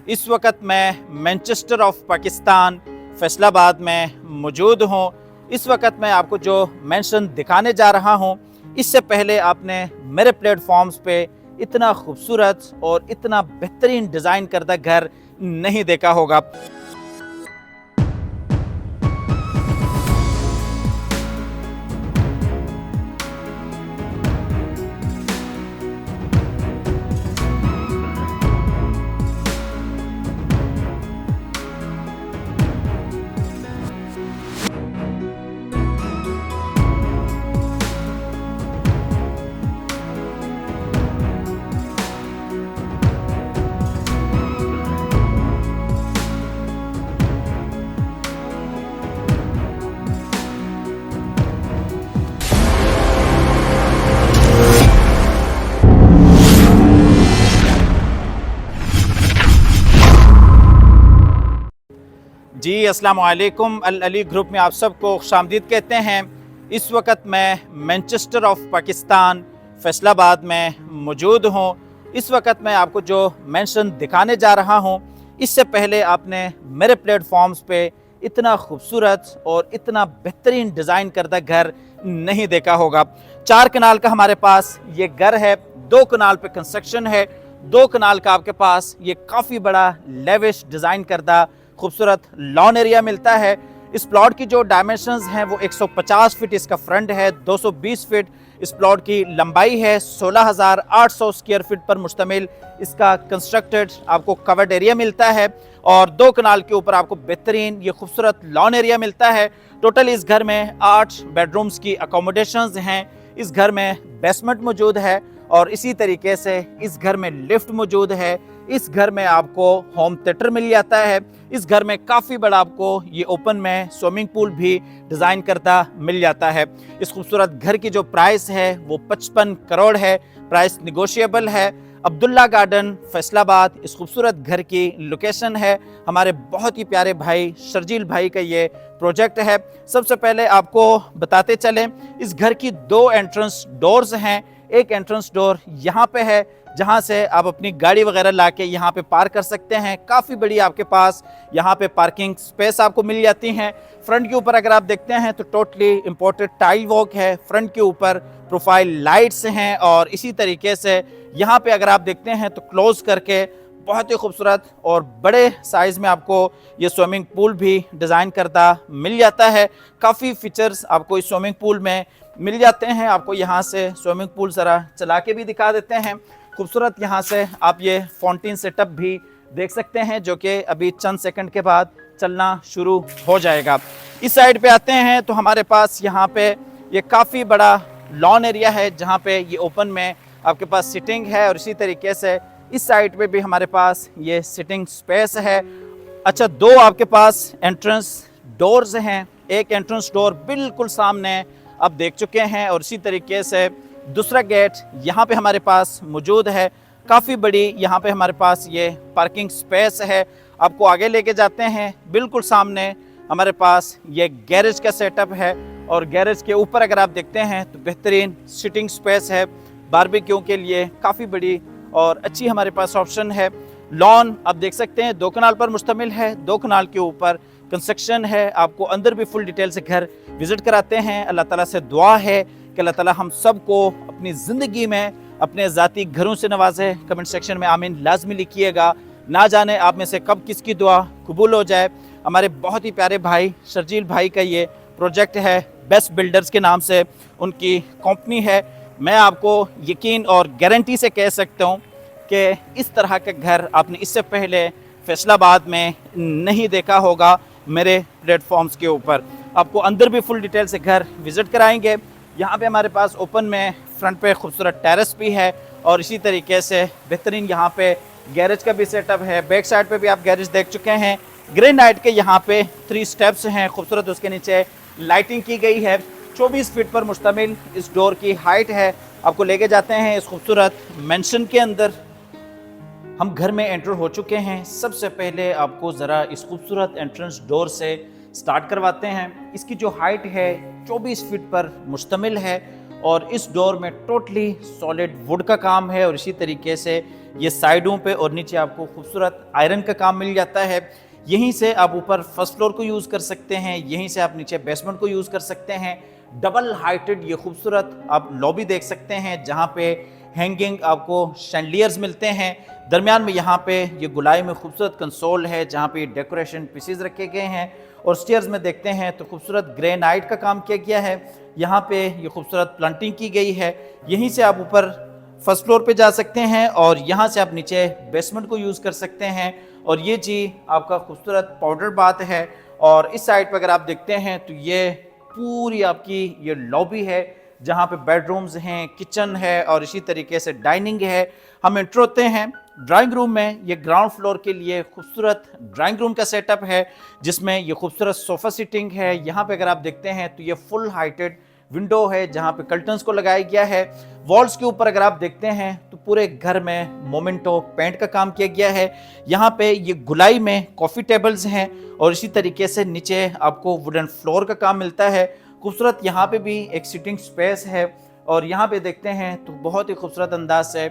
इस वक्त मैं मैनचेस्टर ऑफ पाकिस्तान फैसलाबाद में मौजूद हूँ। इस वक्त मैं आपको जो मेंशन दिखाने जा रहा हूँ, इससे पहले आपने मेरे प्लेटफॉर्म्स पे इतना खूबसूरत और इतना बेहतरीन डिज़ाइन करदा घर नहीं देखा होगा। जी अस्सलाम वालेकुम। अल अली ग्रुप में आप सबको खुशामदीद कहते हैं। इस वक्त मैं मैनचेस्टर ऑफ पाकिस्तान फैसलाबाद में मौजूद हूँ। इस वक्त मैं आपको जो मेंशन दिखाने जा रहा हूँ, इससे पहले आपने मेरे प्लेटफॉर्म्स पे इतना खूबसूरत और इतना बेहतरीन डिज़ाइन करदा घर नहीं देखा होगा। 4 कनाल का हमारे पास ये घर है, 2 कनाल पे कंस्ट्रक्शन है, 2 कनाल का आपके पास ये काफ़ी बड़ा लेविश डिज़ाइन करदा खूबसूरत लॉन एरिया मिलता है। इस प्लॉट की जो डायमेंशंस हैं वो 150 फीट इसका फ्रंट है, 220 फीट इस प्लॉट की लंबाई है, 16,800 स्क्वायर फीट पर मुश्तमिल इसका कंस्ट्रक्टेड आपको कवर्ड एरिया मिलता है और 2 कनाल के ऊपर आपको बेहतरीन ये खूबसूरत लॉन एरिया मिलता है। टोटल इस घर में 8 बेडरूम्स की अकोमोडेशंस हैं। इस घर में बेसमेंट मौजूद है और इसी तरीके से इस घर में लिफ्ट मौजूद है। इस घर में आपको होम थिएटर मिल जाता है। इस घर में काफ़ी बड़ा आपको ये ओपन में स्विमिंग पूल भी डिज़ाइन करता मिल जाता है। इस खूबसूरत घर की जो प्राइस है वो 55 करोड़ है। प्राइस निगोशिएबल है। अब्दुल्ला गार्डन फैसलाबाद इस खूबसूरत घर की लोकेशन है। हमारे बहुत ही प्यारे भाई शर्जील भाई का ये प्रोजेक्ट है। सबसे पहले आपको बताते चलें, इस घर की 2 एंट्रेंस डोर्स हैं। एक एंट्रेंस डोर यहाँ पे है जहाँ से आप अपनी गाड़ी वगैरह लाके यहाँ पे पार्क कर सकते हैं। काफ़ी बड़ी आपके पास यहाँ पे पार्किंग स्पेस आपको मिल जाती हैं। फ्रंट के ऊपर अगर आप देखते हैं तो टोटली इम्पोर्टेड टाइल वर्क है। फ्रंट के ऊपर प्रोफाइल लाइट्स हैं और इसी तरीके से यहाँ पे अगर आप देखते हैं तो क्लोज करके बहुत ही खूबसूरत और बड़े साइज़ में आपको ये स्विमिंग पूल भी डिज़ाइन करता मिल जाता है। काफ़ी फीचर्स आपको इस स्विमिंग पूल में मिल जाते हैं। आपको यहाँ से स्विमिंग पूल ज़रा चला के भी दिखा देते हैं। खूबसूरत यहाँ से आप ये फाउंटेन सेटअप भी देख सकते हैं जो कि अभी चंद सेकंड के बाद चलना शुरू हो जाएगा। इस साइड पे आते हैं तो हमारे पास यहाँ पे ये काफ़ी बड़ा लॉन एरिया है जहाँ पे ये ओपन में आपके पास सिटिंग है और इसी तरीके से इस साइड पे भी हमारे पास ये सिटिंग स्पेस है। अच्छा, 2 आपके पास एंट्रेंस डोर्स हैं। एक एंट्रेंस डोर बिल्कुल सामने आप देख चुके हैं और इसी तरीके से दूसरा गेट यहाँ पे हमारे पास मौजूद है। काफ़ी बड़ी यहाँ पे हमारे पास ये पार्किंग स्पेस है। आपको आगे लेके जाते हैं, बिल्कुल सामने हमारे पास ये गैरेज का सेटअप है और गैरेज के ऊपर अगर आप देखते हैं तो बेहतरीन सिटिंग स्पेस है। बारबेक्यू के लिए काफ़ी बड़ी और अच्छी हमारे पास ऑप्शन है। लॉन आप देख सकते हैं 2 कनाल पर मुश्तमिल है। 2 कनाल के ऊपर कंस्ट्रक्शन है। आपको अंदर भी फुल डिटेल से घर विजिट कराते हैं। अल्लाह ताला से दुआ है कि अल्लाह ताला हम सब को अपनी ज़िंदगी में अपने ज़ाती घरों से नवाजे। कमेंट सेक्शन में आमीन लाजमी लिखिएगा। ना जाने आप में से कब किसकी दुआ कबूल हो जाए। हमारे बहुत ही प्यारे भाई शर्जील भाई का ये प्रोजेक्ट है, बेस्ट बिल्डर्स के नाम से उनकी कंपनी है। मैं आपको यकीन और गारंटी से कह सकता हूँ कि इस तरह का घर आपने इससे पहले फैसलाबाद में नहीं देखा होगा। मेरे प्लेटफॉर्म्स के ऊपर आपको अंदर भी फुल डिटेल से घर विज़िट कराएंगे। यहाँ पे हमारे पास ओपन में फ्रंट पे खूबसूरत टेरेस भी है और इसी तरीके से बेहतरीन यहाँ पे गैरेज का भी सेटअप है। बैक साइड पे भी आप गैरेज देख चुके हैं। ग्रेनाइट के यहाँ पे 3 स्टेप्स हैं खूबसूरत, उसके नीचे लाइटिंग की गई है। 24 फीट पर मुश्तमिल इस डोर की हाइट है। आपको लेके जाते हैं इस खूबसूरत मेंशन के अंदर। हम घर में एंटर हो चुके हैं। सबसे पहले आपको ज़रा इस खूबसूरत एंट्रेंस डोर से स्टार्ट करवाते हैं। इसकी जो हाइट है 24 फीट पर मुश्तमिल है और इस डोर में टोटली सॉलिड वुड का काम है और इसी तरीके से ये साइडों पे और नीचे आपको खूबसूरत आयरन का काम मिल जाता है। यहीं से आप ऊपर फर्स्ट फ्लोर को यूज़ कर सकते हैं, यहीं से आप नीचे बेसमेंट को यूज़ कर सकते हैं। डबल हाइटेड ये खूबसूरत आप लॉबी देख सकते हैं जहाँ पे हैंगिंग आपको शैंडलियर्स मिलते हैं। दरमियान में यहाँ पे ये गुलाई में खूबसूरत कंसोल है जहाँ पे डेकोरेशन पीसेस रखे गए हैं। और स्टेयर्स में देखते हैं तो खूबसूरत ग्रेनाइट का काम किया गया है। यहाँ पे ये खूबसूरत प्लांटिंग की गई है। यहीं से आप ऊपर फर्स्ट फ्लोर पे जा सकते हैं और यहाँ से आप नीचे बेसमेंट को यूज़ कर सकते हैं। और ये जी आपका खूबसूरत पाउडर बाथ है। और इस साइड पर अगर आप देखते हैं तो ये पूरी आपकी ये लॉबी है जहाँ पे बेडरूम्स हैं, किचन है और इसी तरीके से डाइनिंग है। हम एंटर होते हैं ड्राइंग रूम में। ये ग्राउंड फ्लोर के लिए खूबसूरत ड्राइंग रूम का सेटअप है जिसमें ये खूबसूरत सोफ़ा सीटिंग है। यहाँ पे अगर आप देखते हैं तो ये फुल हाइटेड विंडो है जहाँ पे कर्टन्स को लगाया गया है। वॉल्स के ऊपर अगर आप देखते हैं तो पूरे घर में मोमेंटो पेंट का काम किया गया है। यहाँ पे ये गुलाई में कॉफ़ी टेबल्स हैं और इसी तरीके से नीचे आपको वुडन फ्लोर का काम मिलता है। खूबसूरत यहाँ पे भी एक सिटिंग स्पेस है और यहाँ पे देखते हैं तो बहुत ही खूबसूरत अंदाज से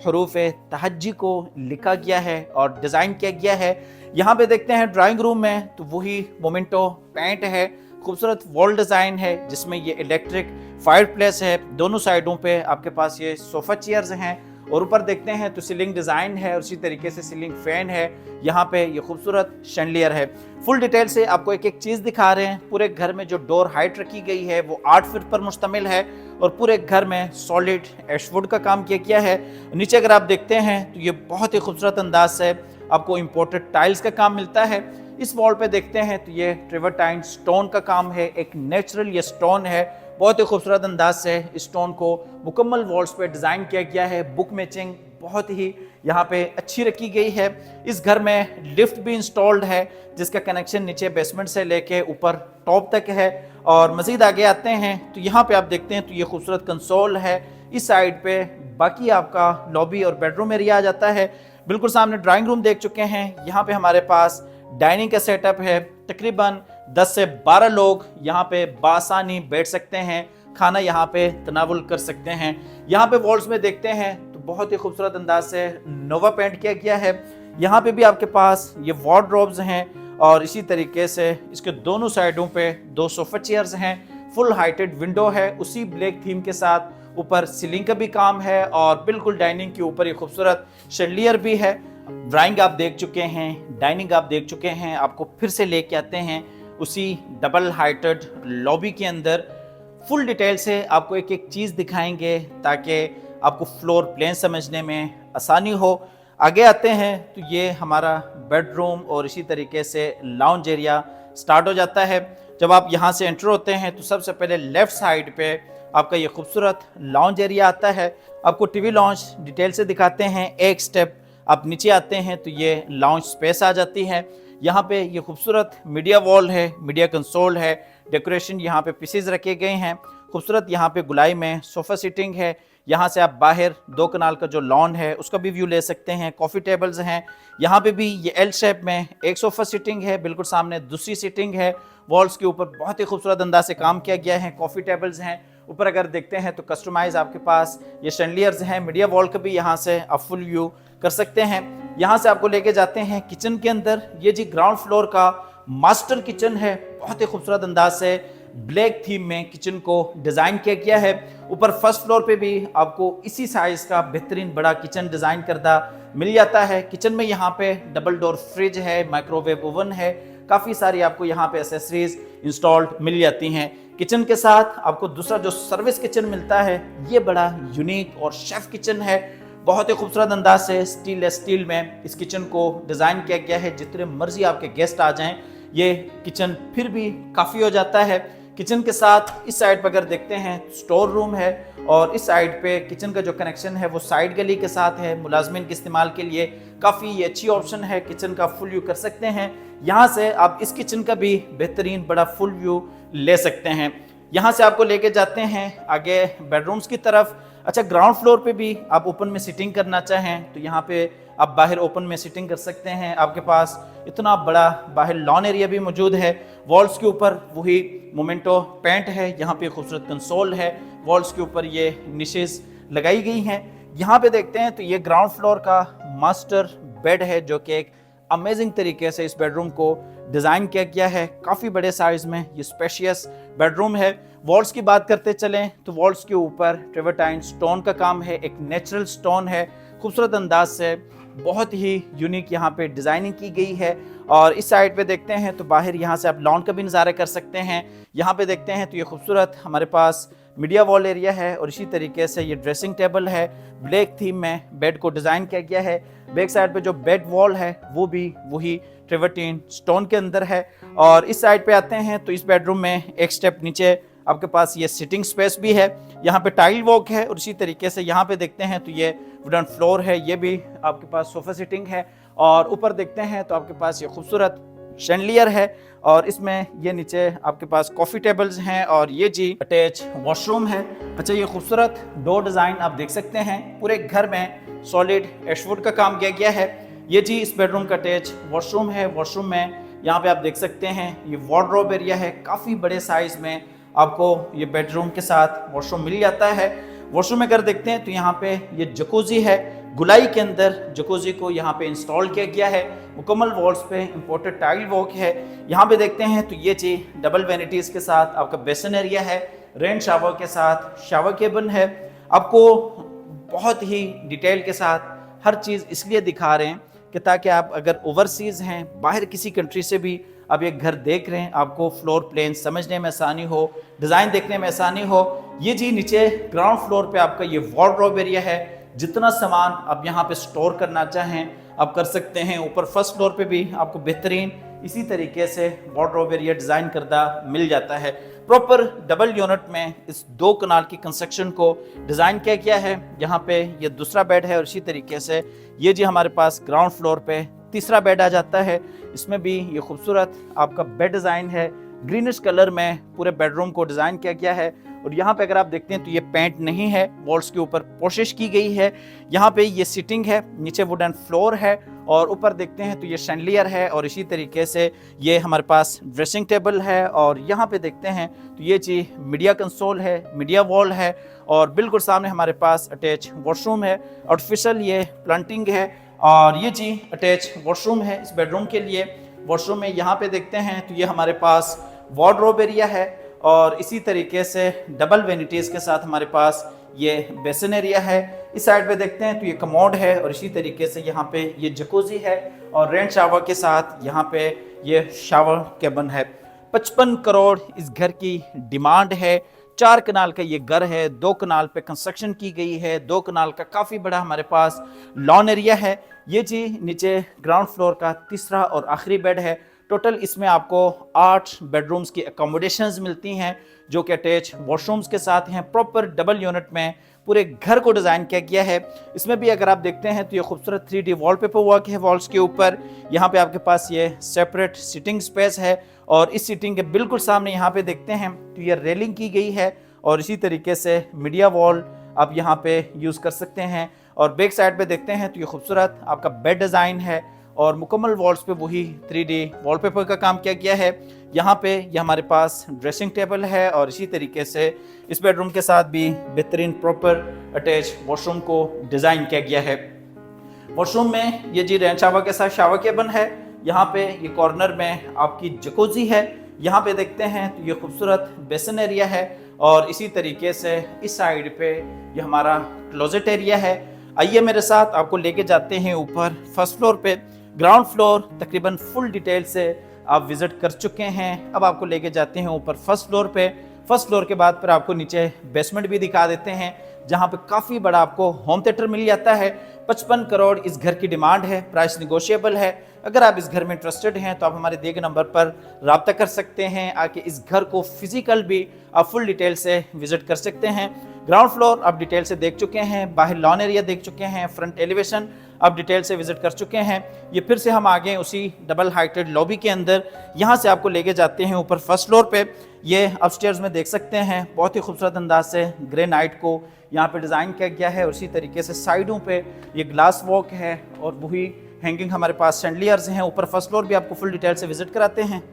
हरूफ तहज्जी को लिखा गया है और डिज़ाइन किया गया है। यहाँ पे देखते हैं ड्राइंग रूम में तो वही मोमेंटो पेंट है। खूबसूरत वॉल डिज़ाइन है जिसमें ये इलेक्ट्रिक फायर प्लेस है। दोनों साइडों पे आपके पास ये सोफ़ा चेयर्स हैं और ऊपर देखते हैं तो सीलिंग डिज़ाइन है और उसी तरीके से सीलिंग फैन है। यहाँ पे ये खूबसूरत शैंडलियर है। फुल डिटेल से आपको एक एक चीज़ दिखा रहे हैं। पूरे घर में जो डोर हाइट रखी गई है वो 8 फीट पर मुश्तमिल है और पूरे घर में सॉलिड एशवुड का काम किया गया है। नीचे अगर आप देखते हैं तो ये बहुत ही खूबसूरत अंदाज से आपको इम्पोर्टेड टाइल्स का काम मिलता है। इस वॉल पे देखते हैं तो ये ट्रेवर्टाइन स्टोन का काम है। एक नेचुरल ये स्टोन है। बहुत ही खूबसूरत अंदाज से इस स्टोन को मुकम्मल वॉल्स पे डिज़ाइन किया गया है। बुक मैचिंग बहुत ही यहाँ पे अच्छी रखी गई है। इस घर में लिफ्ट भी इंस्टॉल्ड है जिसका कनेक्शन नीचे बेसमेंट से लेके ऊपर टॉप तक है। और मज़ीद आगे आते हैं तो यहाँ पे आप देखते हैं तो ये खूबसूरत कंसोल है। इस साइड पे बाकी आपका लॉबी और बेडरूम एरिया आ जाता है। बिल्कुल सामने ड्राइंग रूम देख चुके हैं। यहाँ पे हमारे पास डाइनिंग का सेटअप है। तकरीबन 10 से 12 लोग यहाँ पे बासानी बैठ सकते हैं, खाना यहाँ पे तनावुल कर सकते हैं। यहाँ पे वॉल्स में देखते हैं तो बहुत ही खूबसूरत अंदाज से नोवा पेंट किया गया है। यहाँ पे भी आपके पास ये वार्डरोब्स हैं और इसी तरीके से इसके दोनों साइडों पे 2 सोफा चेयर्स हैं। फुल हाइटेड विंडो है उसी ब्लैक थीम के साथ। ऊपर सीलिंग का भी काम है और बिल्कुल डाइनिंग के ऊपर ये खूबसूरत शैंडलियर भी है। ड्राइंग आप देख चुके हैं, डाइनिंग आप देख चुके हैं। आपको फिर से लेके आते हैं उसी डबल हाइटेड लॉबी के अंदर। फुल डिटेल से आपको एक एक चीज़ दिखाएंगे ताकि आपको फ्लोर प्लान समझने में आसानी हो। आगे आते हैं तो ये हमारा बेडरूम और इसी तरीके से लाउंज एरिया स्टार्ट हो जाता है। जब आप यहाँ से एंटर होते हैं तो सबसे पहले लेफ़्ट साइड पे आपका ये खूबसूरत लाउंज एरिया आता है। आपको टीवी लॉन्च डिटेल से दिखाते हैं। एक स्टेप आप नीचे आते हैं तो ये लाउंज स्पेस आ जाती है। यहाँ पे ये खूबसूरत मीडिया वॉल है, मीडिया कंसोल है। डेकोरेशन यहाँ पे पीसेस रखे गए हैं। खूबसूरत यहाँ पे गुलाई में सोफ़ा सीटिंग है। यहाँ से आप बाहर 2 कनाल का जो लॉन है उसका भी व्यू ले सकते हैं। कॉफ़ी टेबल्स हैं। यहाँ पे भी ये एल शेप में एक सोफ़ा सीटिंग है, बिल्कुल सामने दूसरी सीटिंग है। वॉल्स के ऊपर बहुत ही खूबसूरत अंदाज से काम किया गया है। कॉफ़ी टेबल्स हैं। ऊपर अगर देखते हैं तो कस्टमाइज आपके पास ये शैंडलियर्स हैं। मीडिया वॉल का भी यहाँ से आप फुल व्यू कर सकते हैं। यहाँ से आपको लेके जाते हैं किचन के अंदर। ये जी ग्राउंड फ्लोर का मास्टर किचन है। बहुत ही खूबसूरत अंदाज से ब्लैक थीम में किचन को डिज़ाइन किया गया है। ऊपर फर्स्ट फ्लोर पे भी आपको इसी साइज़ का बेहतरीन बड़ा किचन डिज़ाइन करदा मिल जाता है। किचन में यहाँ पे डबल डोर फ्रिज है, माइक्रोवेव ओवन है। काफ़ी सारी आपको यहाँ पे एसेसरीज इंस्टॉल्ड मिल जाती हैं। किचन के साथ आपको दूसरा जो सर्विस किचन मिलता है ये बड़ा यूनिक और शेफ किचन है। बहुत ही खूबसूरत अंदाज से स्टेनलेस स्टील में इस किचन को डिज़ाइन किया गया है। जितने मर्जी आपके गेस्ट आ जाएं ये किचन फिर भी काफ़ी हो जाता है। किचन के साथ इस साइड पर अगर देखते हैं स्टोर रूम है और इस साइड पे किचन का जो कनेक्शन है वो साइड गली के साथ है। मुलाजमिन के इस्तेमाल के लिए काफ़ी ये अच्छी ऑप्शन है। किचन का फुल व्यू कर सकते हैं। यहाँ से आप इस किचन का भी बेहतरीन बड़ा फुल व्यू ले सकते हैं। यहाँ से आपको लेके जाते हैं आगे बेडरूम्स की तरफ। अच्छा, ग्राउंड फ्लोर पे भी आप ओपन में सिटिंग करना चाहें तो यहाँ पे आप बाहर ओपन में सिटिंग कर सकते हैं। आपके पास इतना बड़ा बाहर लॉन एरिया भी मौजूद है। वॉल्स के ऊपर वही मोमेंटो पेंट है। यहाँ पे खूबसूरत कंसोल है। वॉल्स के ऊपर ये निशेस लगाई गई हैं। यहाँ पे देखते हैं तो ये ग्राउंड फ्लोर का मास्टर बेड है, जो कि एक अमेजिंग तरीके से इस बेडरूम को डिज़ाइन किया गया है। काफ़ी बड़े साइज़ में ये स्पेशियस बेडरूम है। वॉल्स की बात करते चलें तो वॉल्स के ऊपर ट्रेवर्टाइन स्टोन का काम है, एक नेचुरल स्टोन है, खूबसूरत अंदाज से बहुत ही यूनिक यहाँ पे डिज़ाइनिंग की गई है। और इस साइड पे देखते हैं तो बाहर यहाँ से आप लॉन का भी नज़ारा कर सकते हैं। यहाँ पे देखते हैं तो ये खूबसूरत हमारे पास मीडिया वॉल एरिया है और इसी तरीके से ये ड्रेसिंग टेबल है। ब्लैक थीम में बेड को डिज़ाइन किया गया है। बैक साइड पे जो बेड वॉल है वो भी वही ट्रेवर्टाइन स्टोन के अंदर है। और इस साइड पे आते हैं तो इस बेडरूम में एक स्टेप नीचे आपके पास ये सिटिंग स्पेस भी है। यहाँ पे टाइल वॉक है और इसी तरीके से यहाँ पे देखते हैं तो ये वुडन फ्लोर है, ये भी आपके पास सोफा सिटिंग है। और ऊपर देखते हैं तो आपके पास ये खूबसूरत शैंडलियर है और इसमें ये नीचे आपके पास कॉफ़ी टेबल्स हैं और ये जी अटैच वॉशरूम है। अच्छा, ये खूबसूरत डोर डिज़ाइन आप देख सकते हैं, पूरे घर में सॉलिड एशवुड का काम किया गया है। ये जी इस बेडरूम का अटैच वॉशरूम है। वॉशरूम में यहाँ पे आप देख सकते हैं ये वार्डरोब एरिया है, काफ़ी बड़े साइज़ में आपको ये बेडरूम के साथ वॉशरूम मिल जाता है। वॉशरूम में अगर देखते हैं तो यहाँ पे ये जकूजी है, गुलाई के अंदर जकूजी को यहाँ पे इंस्टॉल किया गया है। मुकम्मल वॉल्स पे इंपोर्टेड टाइल वॉक है। यहाँ पे देखते हैं तो ये जी डबल वैनिटीज़ के साथ आपका बेसन एरिया है, रेन शावर के साथ शावर केबिन है। आपको बहुत ही डिटेल के साथ हर चीज़ इसलिए दिखा रहे हैं कि ताकि आप अगर ओवरसीज़ हैं, बाहर किसी कंट्री से भी आप ये घर देख रहे हैं, आपको फ्लोर प्लान समझने में आसानी हो, डिज़ाइन देखने में आसानी हो। ये जी नीचे ग्राउंड फ्लोर पे आपका ये वार्डरोब एरिया है। जितना सामान आप यहाँ पे स्टोर करना चाहें आप कर सकते हैं। ऊपर फर्स्ट फ्लोर पे भी आपको बेहतरीन इसी तरीके से वार्डरोब एरिया डिज़ाइन करदा मिल जाता है। प्रॉपर डबल यूनिट में इस 2 कनाल की कंस्ट्रक्शन को डिज़ाइन किया गया है। यहाँ पे ये दूसरा बेड है और इसी तरीके से ये जी हमारे पास ग्राउंड फ्लोर पे तीसरा बेड आ जाता है। इसमें भी ये खूबसूरत आपका बेड डिज़ाइन है, ग्रीनिश कलर में पूरे बेडरूम को डिज़ाइन किया गया है। और यहाँ पे अगर आप देखते हैं तो ये पेंट नहीं है, वॉल्स के ऊपर पोशिश की गई है। यहाँ पे ये सिटिंग है, नीचे वुडन फ्लोर है और ऊपर देखते हैं तो ये शैंडलियर है और इसी तरीके से ये हमारे पास ड्रेसिंग टेबल है। और यहाँ पे देखते हैं तो ये चीज़ मीडिया कंसोल है, मीडिया वॉल है और बिल्कुल सामने हमारे पास अटैच वॉशरूम है। आर्टिफिशियल ये प्लांटिंग है और ये जी अटैच वॉशरूम है इस बेडरूम के लिए। वॉशरूम में यहाँ पे देखते हैं तो ये हमारे पास वार्डरोब एरिया है और इसी तरीके से डबल वेनिटीज़ के साथ हमारे पास ये बेसन एरिया है। इस साइड पे देखते हैं तो ये कमोड है और इसी तरीके से यहाँ पे ये जकूजी है और रेन शावर के साथ यहाँ पे ये शावर केबिन है। 55 करोड़ इस घर की डिमांड है। 4 कनाल का ये घर है, 2 कनाल पे कंस्ट्रक्शन की गई है, 2 कनाल का काफ़ी बड़ा हमारे पास लॉन एरिया है। ये जी नीचे ग्राउंड फ्लोर का तीसरा और आखिरी बेड है। टोटल इसमें आपको 8 बेडरूम्स की अकोमोडेशंस मिलती हैं जो कि अटैच वॉशरूम्स के साथ हैं। प्रॉपर डबल यूनिट में पूरे घर को डिज़ाइन किया गया है। इसमें भी अगर आप देखते हैं तो ये खूबसूरत 3D वॉलपेपर वर्क है वॉल्स के ऊपर। यहाँ पे आपके पास ये सेपरेट सिटिंग स्पेस है और इस सिटिंग के बिल्कुल सामने यहाँ पे देखते हैं तो ये रेलिंग की गई है और इसी तरीके से मीडिया वॉल आप यहाँ पे यूज़ कर सकते हैं। और बैक साइड पे देखते हैं तो ये खूबसूरत आपका बेड डिज़ाइन है और मुकम्मल वॉल्स पे वही 3D वॉलपेपर का काम किया गया है। यहाँ पे ये हमारे पास ड्रेसिंग टेबल है और इसी तरीके से इस बेडरूम के साथ भी बेहतरीन प्रॉपर अटैच वॉशरूम को डिज़ाइन किया गया है। वॉशरूम में ये जी रेन शावर के साथ शावर केबिन है। यहाँ पे ये कॉर्नर में आपकी जकूजी है। यहाँ पे देखते हैं तो ये खूबसूरत बेसन एरिया है और इसी तरीके से इस साइड पे ये हमारा क्लोजेट एरिया है। आइए मेरे साथ आपको लेके जाते हैं ऊपर फर्स्ट फ्लोर पे। ग्राउंड फ्लोर तकरीबन फुल डिटेल से आप विज़िट कर चुके हैं। अब आपको लेके जाते हैं ऊपर फर्स्ट फ्लोर पे। फर्स्ट फ्लोर के बाद फिर आपको नीचे बेसमेंट भी दिखा देते हैं जहाँ पे काफ़ी बड़ा आपको होम थिएटर मिल जाता है। 55 करोड़ इस घर की डिमांड है, प्राइस निगोशिएबल है। अगर आप इस घर में इंटरेस्टेड हैं तो आप हमारे दिए गए नंबर पर रब्ता कर सकते हैं, आके इस घर को फिजिकल भी आप फुल डिटेल से विजिट कर सकते हैं। ग्राउंड फ्लोर आप डिटेल से देख चुके हैं, बाहर लॉन एरिया देख चुके हैं, फ्रंट एलिवेशन आप डिटेल से विजिट कर चुके हैं। ये फिर से हम आगे उसी डबल हाइटेड लॉबी के अंदर यहाँ से आपको लेके जाते हैं ऊपर फर्स्ट फ्लोर पे। ये अपस्टेयर्स में देख सकते हैं, बहुत ही खूबसूरत अंदाज से ग्रेनाइट को यहाँ पे डिज़ाइन किया गया है और इसी तरीके से साइडों पे ये ग्लास वॉक है और वही हैंगिंग हमारे पास शैंडलियर्स हैं। ऊपर फर्स्ट फ्लोर भी आपको फुल डिटेल से विजिट कराते हैं।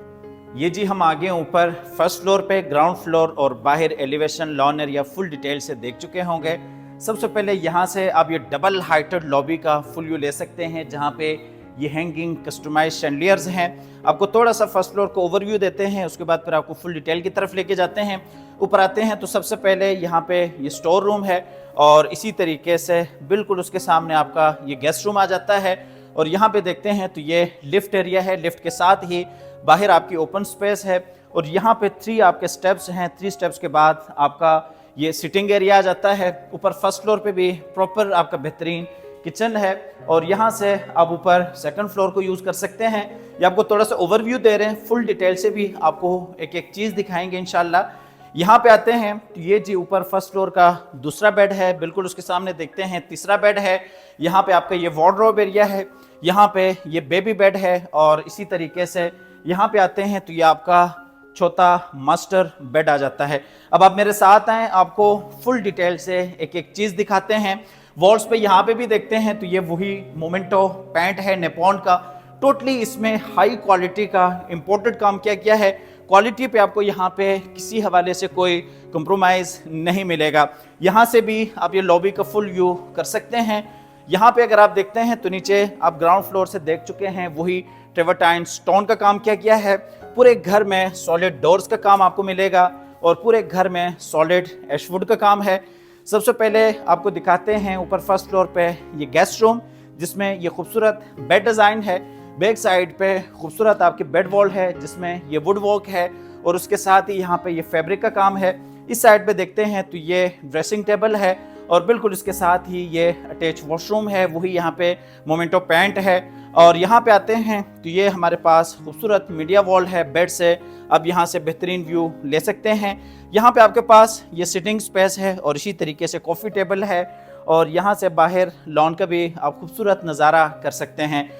ये जी हम आगे ऊपर फर्स्ट फ्लोर पे ग्राउंड फ्लोर और बाहर elevation lawn area full detail से देख चुके होंगे। सबसे पहले यहाँ से आप ये डबल हाइटेड लॉबी का फुल व्यू ले सकते हैं, जहाँ पे ये हैंगिंग कस्टमाइज शैंडलियर्स हैं। आपको थोड़ा सा फर्स्ट फ्लोर को ओवरव्यू देते हैं, उसके बाद फिर आपको फुल डिटेल की तरफ लेके जाते हैं। ऊपर आते हैं तो सबसे पहले यहाँ पे ये स्टोर रूम है और इसी तरीके से बिल्कुल उसके सामने आपका ये गेस्ट रूम आ जाता है। और यहाँ पे देखते हैं तो ये लिफ्ट एरिया है, लिफ्ट के साथ ही बाहर आपकी ओपन स्पेस है और यहाँ पे 3 आपके स्टेप्स हैं। 3 स्टेप्स के बाद आपका ये सिटिंग एरिया आ जाता है। ऊपर फर्स्ट फ्लोर पे भी प्रॉपर आपका बेहतरीन किचन है और यहाँ से आप ऊपर सेकंड फ्लोर को यूज़ कर सकते हैं। ये आपको थोड़ा सा ओवरव्यू दे रहे हैं, फुल डिटेल से भी आपको एक एक चीज़ दिखाएंगे इंशाल्लाह। यहाँ पे आते हैं तो ये जी ऊपर फर्स्ट फ्लोर का दूसरा बेड है, बिल्कुल उसके सामने देखते हैं तीसरा बेड है। यहाँ पे आपका ये वार्डरोब एरिया है, यहाँ पे ये बेबी बेड है और इसी तरीके से यहाँ पे आते हैं तो ये आपका छोटा मास्टर बेड आ जाता है। अब आप मेरे साथ आएँ, आपको फुल डिटेल से एक एक चीज़ दिखाते हैं। वॉल्स पे यहाँ पे भी देखते हैं तो ये वही मोमेंटो पैंट है निपॉन का, टोटली इसमें हाई क्वालिटी का इम्पोर्टेड काम किया गया है। क्वालिटी पे आपको यहाँ पे किसी हवाले से कोई कंप्रोमाइज़ नहीं मिलेगा। यहाँ से भी आप ये लॉबी का फुल व्यू कर सकते हैं। यहाँ पे अगर आप देखते हैं तो नीचे आप ग्राउंड फ्लोर से देख चुके हैं, वही ट्रेवर्टाइन स्टोन का काम किया गया है। पूरे घर में सॉलिड डोर्स का काम आपको मिलेगा और पूरे घर में सॉलिड एशवुड का काम है। सबसे पहले आपको दिखाते हैं ऊपर फर्स्ट फ्लोर पे ये गेस्ट रूम, जिसमें ये खूबसूरत बेड डिज़ाइन है। बैक साइड पे खूबसूरत आपकी बेड वॉल है जिसमें ये वुड वर्क है और उसके साथ ही यहाँ पे ये फैब्रिक का काम है। इस साइड पे देखते हैं तो ये ड्रेसिंग टेबल है और बिल्कुल इसके साथ ही ये अटैच वॉशरूम है, वही यहाँ पे मोमेंटो पैंट है। और यहाँ पे आते हैं तो ये हमारे पास खूबसूरत मीडिया वॉल है बेड से, अब यहाँ से बेहतरीन व्यू ले सकते हैं। यहाँ पे आपके पास ये सिटिंग स्पेस है और इसी तरीके से कॉफ़ी टेबल है और यहाँ से बाहर लॉन का भी आप खूबसूरत नज़ारा कर सकते हैं।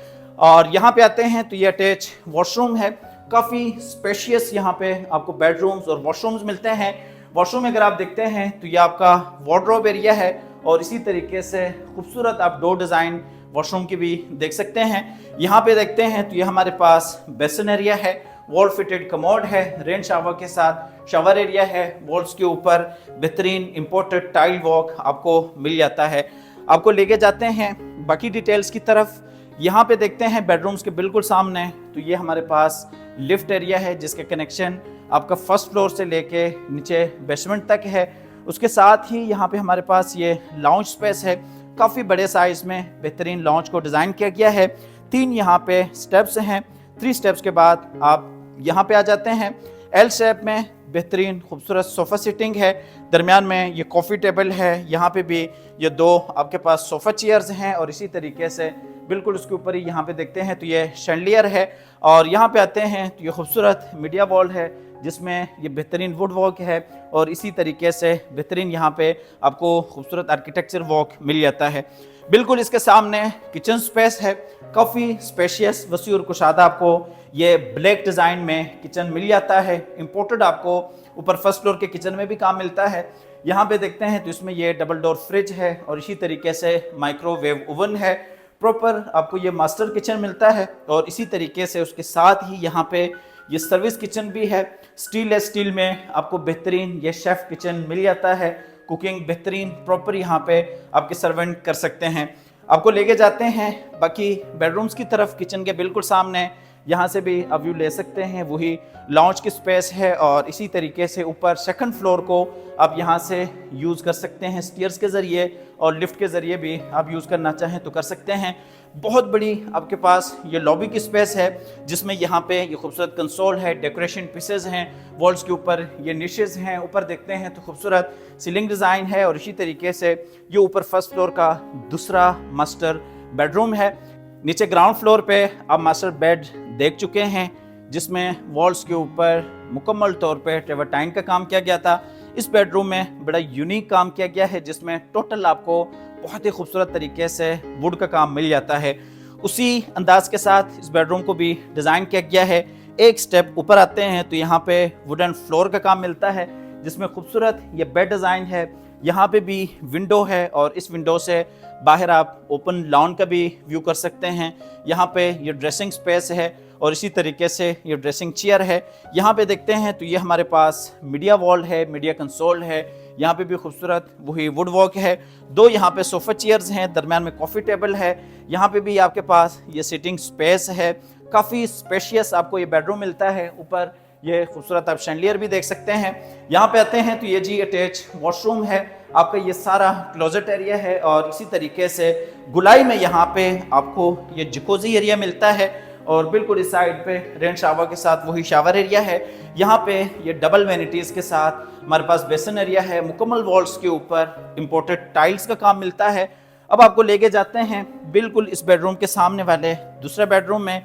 और यहाँ पे आते हैं तो ये अटैच वॉशरूम है, काफ़ी स्पेशियस यहाँ पे आपको बेडरूम्स और वॉशरूम्स मिलते हैं। वॉशरूम में अगर आप देखते हैं तो ये आपका वार्डरोब एरिया है और इसी तरीके से खूबसूरत आप डोर डिज़ाइन वॉशरूम की भी देख सकते हैं। यहाँ पे देखते हैं तो ये हमारे पास बेसिन एरिया है, वॉल फिटेड कमोड है, रेन शावर के साथ शावर एरिया है। वॉल्स के ऊपर बेहतरीन इंपोर्टेड टाइल वर्क आपको मिल जाता है। आपको लेके जाते हैं बाकी डिटेल्स की तरफ। यहाँ पे देखते हैं बेडरूम्स के बिल्कुल सामने तो ये हमारे पास लिफ्ट एरिया है जिसके कनेक्शन आपका फर्स्ट फ्लोर से लेके नीचे बेसमेंट तक है। उसके साथ ही यहाँ पे हमारे पास ये लाउंज स्पेस है, काफ़ी बड़े साइज में बेहतरीन लाउंज को डिज़ाइन किया गया है। 3 यहाँ पे स्टेप्स हैं, 3 स्टेप्स के बाद आप यहाँ पे आ जाते हैं। एल शेप में बेहतरीन खूबसूरत सोफ़ा सिटिंग है, दरमियान में ये कॉफ़ी टेबल है, यहाँ पे भी ये 2 आपके पास सोफ़ा चेयर्स हैं और इसी तरीके से बिल्कुल उसके ऊपर ही यहाँ पे देखते हैं तो ये शैंडलियर है। और यहाँ पे आते हैं तो ये खूबसूरत मीडिया वॉल है जिसमें ये बेहतरीन वुड वर्क है और इसी तरीके से बेहतरीन यहाँ पे आपको खूबसूरत आर्किटेक्चर वर्क मिल जाता है। बिल्कुल इसके सामने किचन स्पेस है, काफ़ी स्पेशियस वसी और कुशादा आपको ये ब्लैक डिज़ाइन में किचन मिल जाता है। इम्पोर्टेड आपको ऊपर फर्स्ट फ्लोर के किचन में भी काम मिलता है। यहाँ पे देखते हैं तो इसमें ये डबल डोर फ्रिज है और इसी तरीके से माइक्रोवेव ओवन है। प्रॉपर आपको ये मास्टर किचन मिलता है और इसी तरीके से उसके साथ ही यहाँ पे ये सर्विस किचन भी है। स्टील में आपको बेहतरीन ये शेफ़ किचन मिल जाता है। कुकिंग बेहतरीन प्रॉपर यहाँ पे आपके सर्वेंट कर सकते हैं। आपको लेके जाते हैं बाकी बेडरूम्स की तरफ। किचन के बिल्कुल सामने यहाँ से भी आप व्यू ले सकते हैं, वही लॉन्च की स्पेस है और इसी तरीके से ऊपर सेकंड फ्लोर को आप यहाँ से यूज़ कर सकते हैं स्टीयर्स के ज़रिए और लिफ्ट के ज़रिए भी आप यूज़ करना चाहें तो कर सकते हैं। बहुत बड़ी आपके पास ये लॉबी की स्पेस है जिसमें यहाँ पे ये खूबसूरत कंसोल है, डेकोरेशन पीसेज हैं, वॉल्स के ऊपर ये निशेज़ हैं। ऊपर देखते हैं तो खूबसूरत सीलिंग डिज़ाइन है और इसी तरीके से ये ऊपर फर्स्ट फ्लोर का दूसरा मास्टर बेडरूम है। नीचे ग्राउंड फ्लोर पे आप मास्टर बेड देख चुके हैं जिसमें वॉल्स के ऊपर मुकम्मल तौर पे ट्रेवर्टाइन का काम किया गया था। इस बेडरूम में बड़ा यूनिक काम किया गया है जिसमें टोटल आपको बहुत ही खूबसूरत तरीके से वुड का काम मिल जाता है। उसी अंदाज के साथ इस बेडरूम को भी डिज़ाइन किया गया है। एक स्टेप ऊपर आते हैं तो यहाँ पे वुडन फ्लोर का काम मिलता है जिसमें खूबसूरत ये बेड डिज़ाइन है। यहाँ पे भी विंडो है और इस विंडो से बाहर आप ओपन लॉन का भी व्यू कर सकते हैं। यहाँ पे ये ड्रेसिंग स्पेस है और इसी तरीके से ये ड्रेसिंग चेयर है। यहाँ पे देखते हैं तो ये हमारे पास मीडिया वॉल है, मीडिया कंसोल है, यहाँ पे भी खूबसूरत वही वुड वॉक है। 2 यहाँ पे सोफ़ा चेयर्स हैं, दरम्यान में कॉफ़ी टेबल है। यहाँ पे भी आपके पास ये सिटिंग स्पेस है, काफ़ी स्पेशियस आपको ये बेडरूम मिलता है। ऊपर ये खूबसूरत आप शैंडलियर भी देख सकते हैं। यहाँ पे आते हैं तो ये जी अटैच वॉशरूम है, आपका ये सारा क्लोजेट एरिया है और इसी तरीके से गुलाई में यहाँ पे आपको ये जकूज़ी एरिया मिलता है और बिल्कुल इस साइड पे रेन शावर के साथ वही शावर एरिया है। यहाँ पे ये डबल वेनिटीज़ के साथ हमारे पास बेसन एरिया है। मुकम्मल वॉल्स के ऊपर इम्पोर्टेड टाइल्स का काम मिलता है। अब आपको लेके जाते हैं बिल्कुल इस बेडरूम के सामने वाले दूसरे बेडरूम में,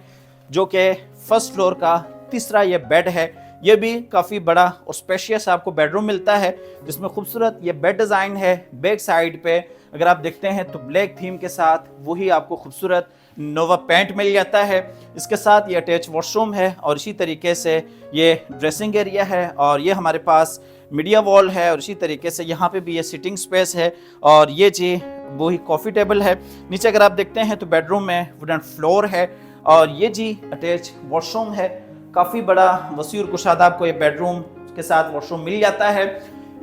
जो कि फर्स्ट फ्लोर का तीसरा ये बेड है। ये भी काफ़ी बड़ा और स्पेशियस आपको बेडरूम मिलता है, जिसमें खूबसूरत ये बेड डिज़ाइन है। बैक साइड पे अगर आप देखते हैं तो ब्लैक थीम के साथ वही आपको खूबसूरत नोवा पेंट मिल जाता है। इसके साथ ये अटैच वॉशरूम है और इसी तरीके से ये ड्रेसिंग एरिया है और ये हमारे पास मीडिया वॉल है और इसी तरीके से यहाँ पे भी ये सिटिंग स्पेस है और ये जी वही कॉफ़ी टेबल है। नीचे अगर आप देखते हैं तो बेडरूम में वुडन फ्लोर है और ये जी अटैच वॉशरूम है। काफ़ी बड़ा वसी और कुशादा आपको ये बेडरूम के साथ वॉशरूम मिल जाता है।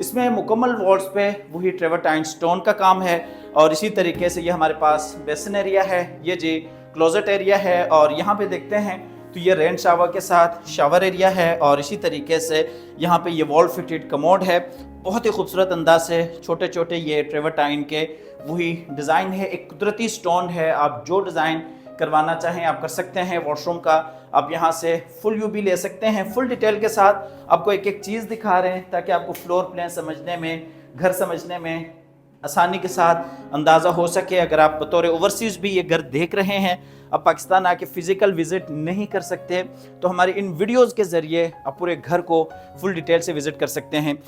इसमें मुकम्मल वॉल्स पे वही ट्रेवर्टाइन स्टोन का काम है और इसी तरीके से ये हमारे पास बेसन एरिया है, ये जी क्लोजेट एरिया है और यहाँ पे देखते हैं तो ये रेन शावर के साथ शावर एरिया है और इसी तरीके से यहाँ पे ये वॉल फिटेड कमोड है। बहुत ही खूबसूरत अंदाज से छोटे छोटे ये ट्रेवर्टाइन के वही डिज़ाइन है, एक कुदरती स्टोन है। आप जो डिज़ाइन करवाना चाहें आप कर सकते हैं। वॉशरूम का आप यहाँ से फुल व्यू भी ले सकते हैं, फुल डिटेल के साथ आपको एक एक चीज़ दिखा रहे हैं ताकि आपको फ्लोर प्लान समझने में, घर समझने में आसानी के साथ अंदाज़ा हो सके। अगर आप बतौर ओवरसीज़ भी ये घर देख रहे हैं, आप पाकिस्तान आके फ़िज़िकल विज़िट नहीं कर सकते, तो हमारी इन वीडियोज़ के ज़रिए आप पूरे घर को फुल डिटेल से विज़िट कर सकते हैं।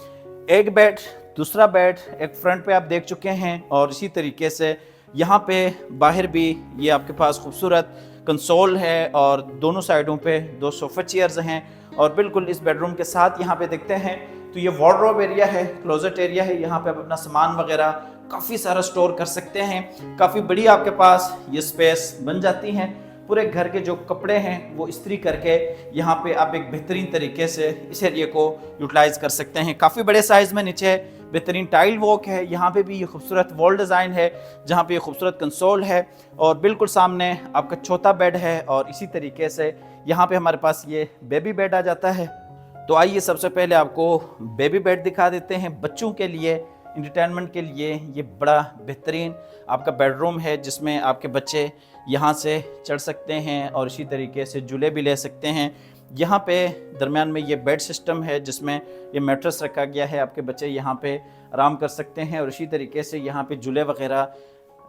एक बेड, दूसरा बेड एक फ्रंट पे आप देख चुके हैं और इसी तरीके से यहाँ पे बाहर भी ये आपके पास खूबसूरत कंसोल है और दोनों साइडों पे 2 सोफ़ा चेयर्स हैं और बिल्कुल इस बेडरूम के साथ यहाँ पे देखते हैं तो ये वार्डरोब एरिया है, क्लोजेट एरिया है। यहाँ पे आप अपना सामान वगैरह काफ़ी सारा स्टोर कर सकते हैं। काफ़ी बड़ी आपके पास ये स्पेस बन जाती हैं। पूरे घर के जो कपड़े हैं वो इस्त्री करके यहाँ पे आप एक बेहतरीन तरीके से इस एरिया को यूटिलाइज़ कर सकते हैं। काफ़ी बड़े साइज़ में नीचे बेहतरीन टाइल वॉक है। यहाँ पे भी ये खूबसूरत वॉल डिज़ाइन है जहाँ पे ये खूबसूरत कंसोल है और बिल्कुल सामने आपका छोटा बेड है और इसी तरीके से यहाँ पे हमारे पास ये बेबी बेड आ जाता है। तो आइए सबसे पहले आपको बेबी बेड दिखा देते हैं। बच्चों के लिए इंटरटेनमेंट के लिए ये बड़ा बेहतरीन आपका बेडरूम है जिसमें आपके बच्चे यहाँ से चढ़ सकते हैं और इसी तरीके से झूले भी ले सकते हैं। यहाँ पे दरमियान में ये बेड सिस्टम है जिसमें ये मैट्रेस रखा गया है। आपके बच्चे यहाँ पे आराम कर सकते हैं और इसी तरीके से यहाँ पे झूले वगैरह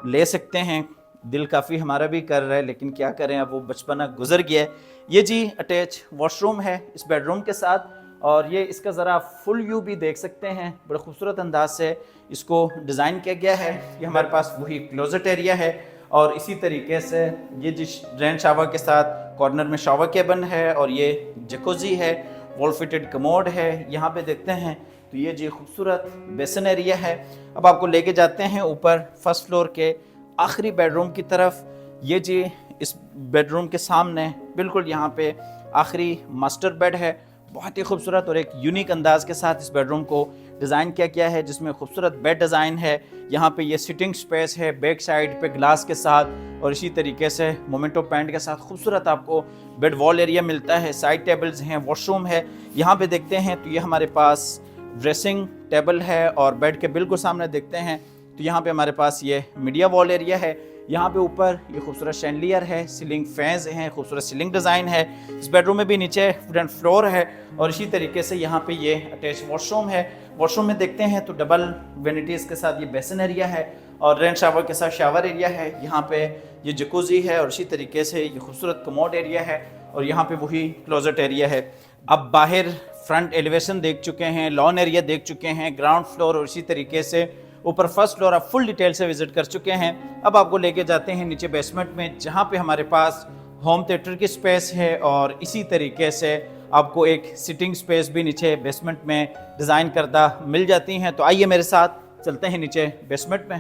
ले सकते हैं। दिल काफ़ी हमारा भी कर रहा है लेकिन क्या करें, अब वो बचपना गुजर गया है। ये जी अटैच वॉशरूम है इस बेडरूम के साथ और ये इसका ज़रा फुल व्यू भी देख सकते हैं। बड़े खूबसूरत अंदाज से इसको डिज़ाइन किया गया है। ये हमारे पास वही क्लोजेट एरिया है और इसी तरीके से ये जिस रेन शावर के साथ कॉर्नर में शावर केबिन है और ये जकूज़ी है, वॉल फिटेड कमोड है। यहाँ पे देखते हैं तो ये जी खूबसूरत बेसन एरिया है। अब आपको लेके जाते हैं ऊपर फर्स्ट फ्लोर के आखिरी बेडरूम की तरफ। ये जी इस बेडरूम के सामने बिल्कुल यहाँ पे आखिरी मास्टर बेड है। बहुत ही खूबसूरत और एक यूनिक अंदाज के साथ इस बेडरूम को डिज़ाइन किया गया है जिसमें खूबसूरत बेड डिज़ाइन है। यहाँ पे ये सिटिंग स्पेस है बैक साइड पे ग्लास के साथ और इसी तरीके से मोमेंटो पेंट के साथ खूबसूरत आपको बेड वॉल एरिया मिलता है। साइड टेबल्स हैं, वॉशरूम है। यहाँ पे देखते हैं तो ये हमारे पास ड्रेसिंग टेबल है और बेड के बिल्कुल सामने देखते हैं तो यहाँ पे हमारे पास ये मीडिया वॉल एरिया है। यहाँ पे ऊपर ये खूबसूरत शैंडलियर है, सीलिंग फैंस हैं, खूबसूरत सीलिंग डिज़ाइन है। इस बेडरूम में भी नीचे वुडन फ्लोर है और इसी तरीके से यहाँ पे ये अटैच वॉशरूम है। वॉशरूम में देखते हैं तो डबल वेनिटीज़ के साथ ये बेसन एरिया है और रेन शावर के साथ शावर एरिया है। यहाँ पे ये जकूज़ी है और इसी तरीके से ये खूबसूरत कमोड एरिया है और यहाँ पे वही क्लोजेट एरिया है। अब बाहर फ्रंट एलिवेशन देख चुके हैं, लॉन एरिया देख चुके हैं, ग्राउंड फ्लोर और इसी तरीके से ऊपर फर्स्ट फ्लोर आप फुल डिटेल से विजिट कर चुके हैं। अब आपको लेके जाते हैं नीचे बेसमेंट में जहाँ पे हमारे पास होम थिएटर की स्पेस है और इसी तरीके से आपको एक सिटिंग स्पेस भी नीचे बेसमेंट में डिज़ाइन करदा मिल जाती हैं। तो आइए मेरे साथ चलते हैं नीचे बेसमेंट में।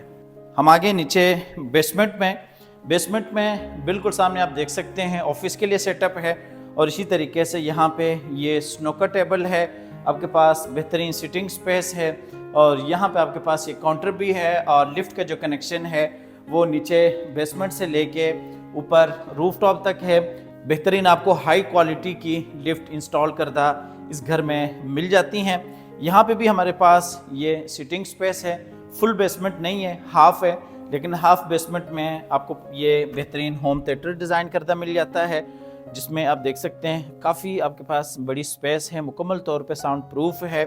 हम आगे नीचे बेसमेंट में बिल्कुल सामने आप देख सकते हैं ऑफिस के लिए सेटअप है और इसी तरीके से यहाँ पे ये स्नूकर टेबल है। आपके पास बेहतरीन सिटिंग स्पेस है और यहाँ पे आपके पास ये काउंटर भी है और लिफ्ट का जो कनेक्शन है वो नीचे बेसमेंट से लेके ऊपर रूफ टॉप तक है। बेहतरीन आपको हाई क्वालिटी की लिफ्ट इंस्टॉल करदा इस घर में मिल जाती हैं। यहाँ पे भी हमारे पास ये सिटिंग स्पेस है, फुल बेसमेंट नहीं है, हाफ है, लेकिन हाफ बेसमेंट में आपको ये बेहतरीन होम थिएटर डिज़ाइन करदा मिल जाता है, जिसमें आप देख सकते हैं काफ़ी आपके पास बड़ी स्पेस है, मुकम्मल तौर पे साउंड प्रूफ है।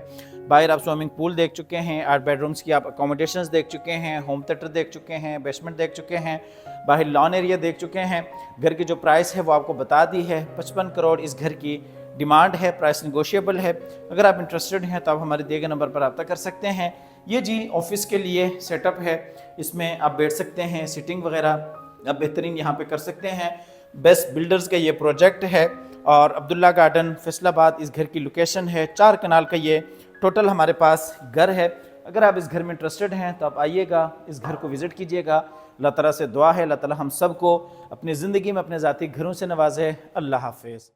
बाहर आप स्विमिंग पूल देख चुके हैं, 8 बेडरूम्स की आप अकोमोडेशंस देख चुके हैं, होम थिएटर देख चुके हैं, बेसमेंट देख चुके हैं, बाहर लॉन एरिया देख चुके हैं। घर की जो प्राइस है वो आपको बता दी है, 55 करोड़ इस घर की डिमांड है, प्राइस नेगोशिएबल है। अगर आप इंटरेस्टेड हैं तो आप हमारे दिए गए नंबर पर रब्ता कर सकते हैं। ये जी ऑफिस के लिए सेटअप है, इसमें आप बैठ सकते हैं, सिटिंग वगैरह आप बेहतरीन यहाँ पे कर सकते हैं। बेस्ट बिल्डर्स का ये प्रोजेक्ट है और अब्दुल्ला गार्डन फैसलाबाद इस घर की लोकेशन है। 4 कनाल का ये टोटल हमारे पास घर है। अगर आप इस घर में इंटरेस्टेड हैं तो आप आइएगा, इस घर को विज़िट कीजिएगा। अल्लाह ताला से दुआ है अल्लाह ताला हम सब को अपनी ज़िंदगी में अपने ज़ाती घरों से नवाजे। अल्लाह हाफिज़।